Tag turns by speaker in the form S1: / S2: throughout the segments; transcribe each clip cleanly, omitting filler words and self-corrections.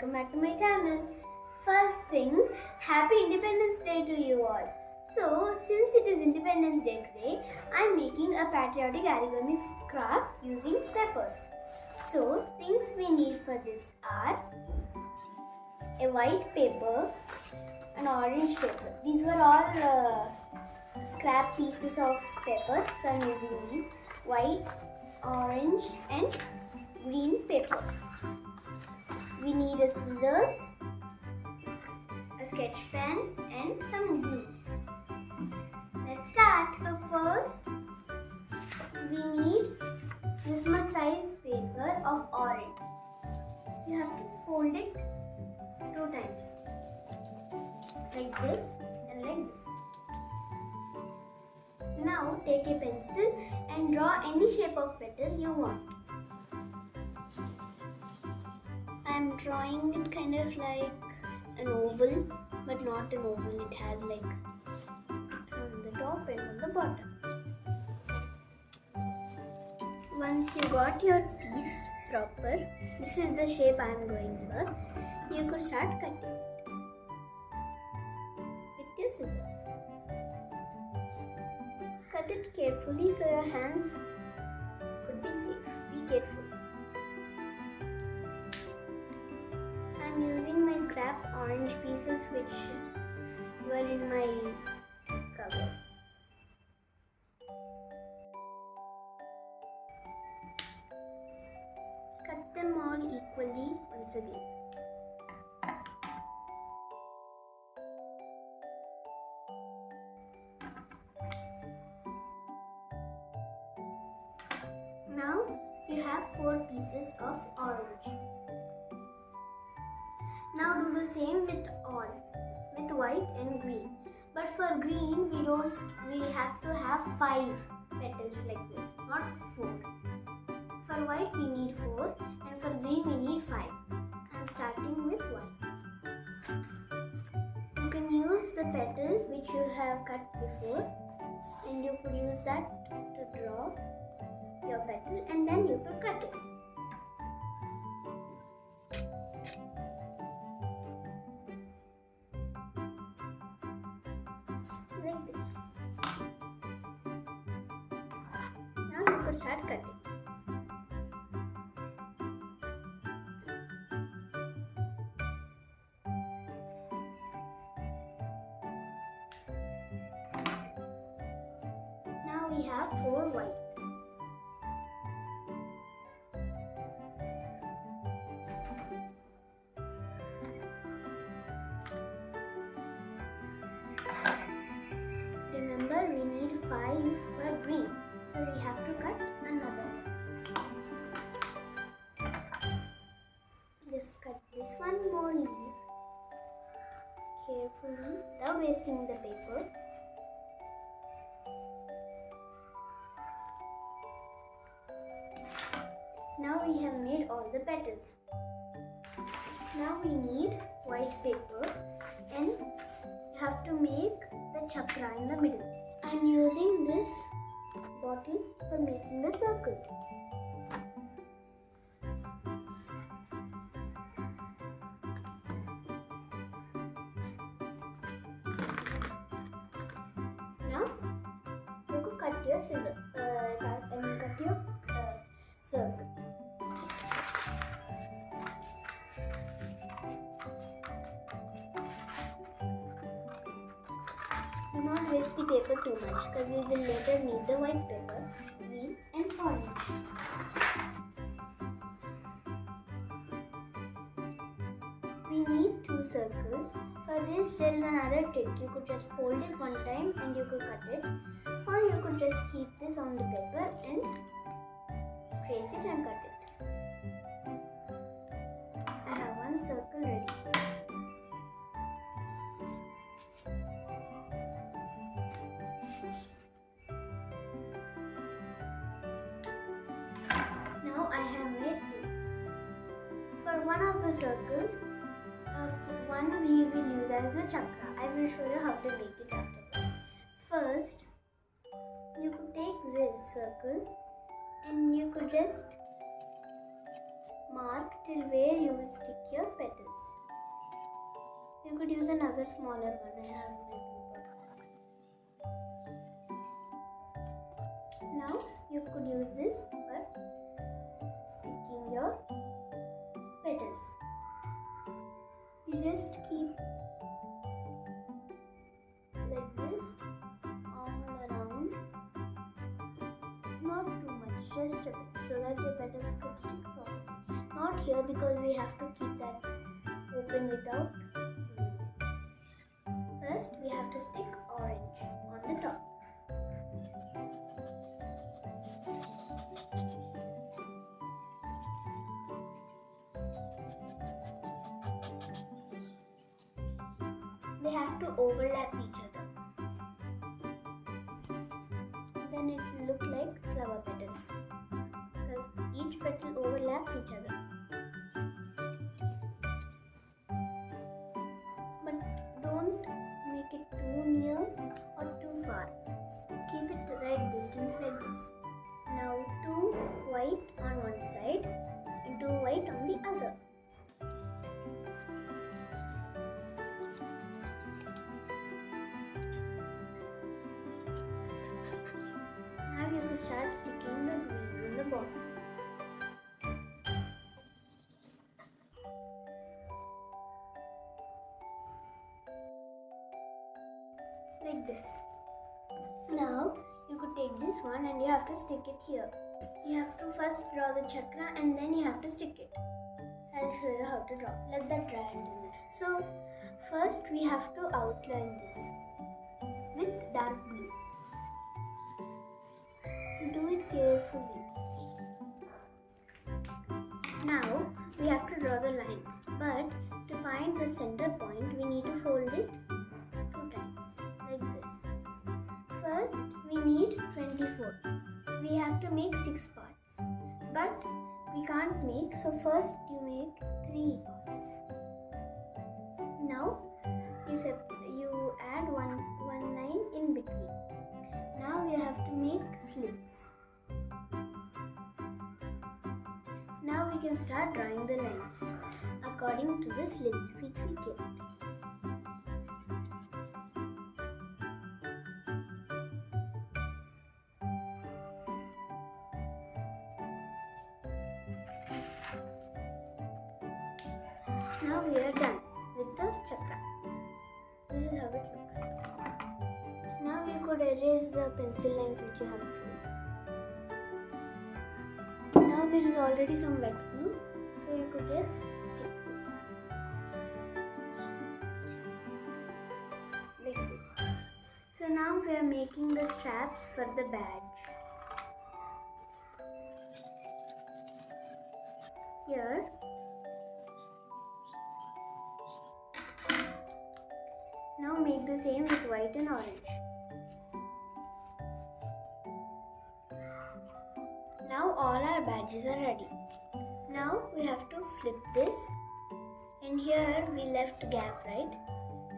S1: welcome back to my channel. First thing, Happy Independence Day to you all. So, since it is Independence Day today, I am making a patriotic origami craft using peppers. So, things we need for this are a white paper, an orange paper. These were all scrap pieces of papers, so I am using these white, orange and green paper. We need a scissors, a sketch pen and some glue. Let's start. So first we need this much size paper of orange. You have to fold it 2 times. Like this and like this. Now take a pencil and draw any shape of petal you want. I am drawing it kind of like an oval, but not an oval. It has like some on the top and on the bottom. Once you got your piece proper, this is the shape I am going for. You could start cutting it with your scissors. Cut it carefully so your hands could be safe. Be careful. I am using my scrap orange pieces which were in my cover. Cut them all equally once again. Now you have 4 pieces of orange. Now do the same with all, with white and green. But for green, we have to have 5 petals like this, not 4. For white we need 4 and for green we need 5. I am starting with white. You can use the petal which you have cut before and you could use that to draw your petal and then you could cut it. Like this. Now you could start cutting. Now we have 4 white. Remember, we need 5 for green, so we have to cut another. Just cut this one more leaf carefully without wasting the paper. Now we have made all the petals. Now we need white paper and you have to make the chakra in the middle. I am using this bottle for making the circle. Now you could cut your scissors. Cut your circle. Do not waste the paper too much because we will later need the white paper, green and orange. We need 2 circles. For this there is another trick. You could just fold it one time and you could cut it, or you could just keep this on the paper and trace it and cut it. I have 1 circle ready. Now I have made 2. For one of the circles, one we will use as the chakra. I will show you how to make it after that. First, you could take this circle and you could just mark till where you will stick your petals. You could use another smaller one. I have my glue gun. Now you could use this for sticking your petals. You just keep like this all around. Not too much, just a bit, so that your petals could stick properly. Not here because we have to keep that open without doing it. First, we have to stick orange on the top. They have to overlap each other. Then it will look like flower petals because each petal overlaps each other. But don't make it too near or too far. Keep it the right distance like this. Now 2 white on one side and 2 white on the other. Now you will start sticking the green on the bottom. Like this. Now you could take this one and you have to stick it here. You have to first draw the chakra and then you have to stick it. I'll show you how to draw. Let that dry until then. So first we have to outline this with dark blue. Do it carefully. Now we have to draw the lines, but to find the center point we need to fold it 2 times like this. First we need 24. We have to make 6 parts, but we can't make, so first you make 3 parts. Now you add one line in between. Now you have to make slits. Now we can start drawing the lines according to the slits which we kept. Now we are done with the chakra. This is how it looks. Now you could erase the pencil lines which you have drawn. Now there is already some wet glue, so you could just stick this like this. So now we are making the straps for the badge. Here now make the same with white and orange. Now all our badges are ready. Now we have to flip this, and here we left gap, right?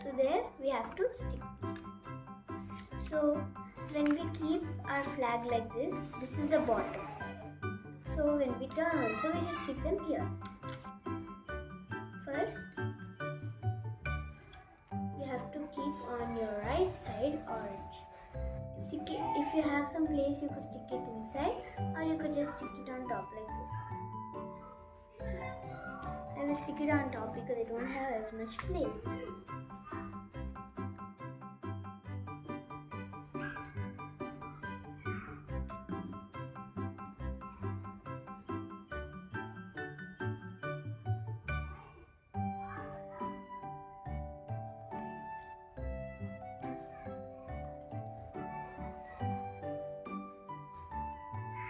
S1: So there we have to stick this. So when we keep our flag like this, this is the bottom. So when we turn also we should stick them here. First you have to keep on your right side orange. Stick it, if you have some place you could stick it inside, or you could just stick it on top like this. I will stick it on top because I don't have as much place.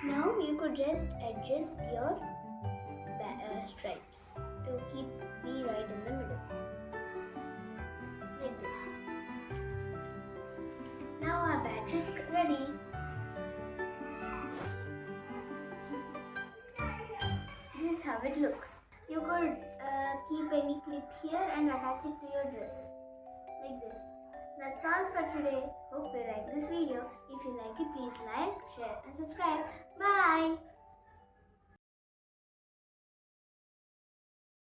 S1: Now you could just adjust your stripes to be right in the middle, like this. Now our badge is ready. This is how it looks. You could keep any clip here and attach it to your dress, like this. That's all for today. Hope you like this video. If you like it, please like, share and subscribe. Bye.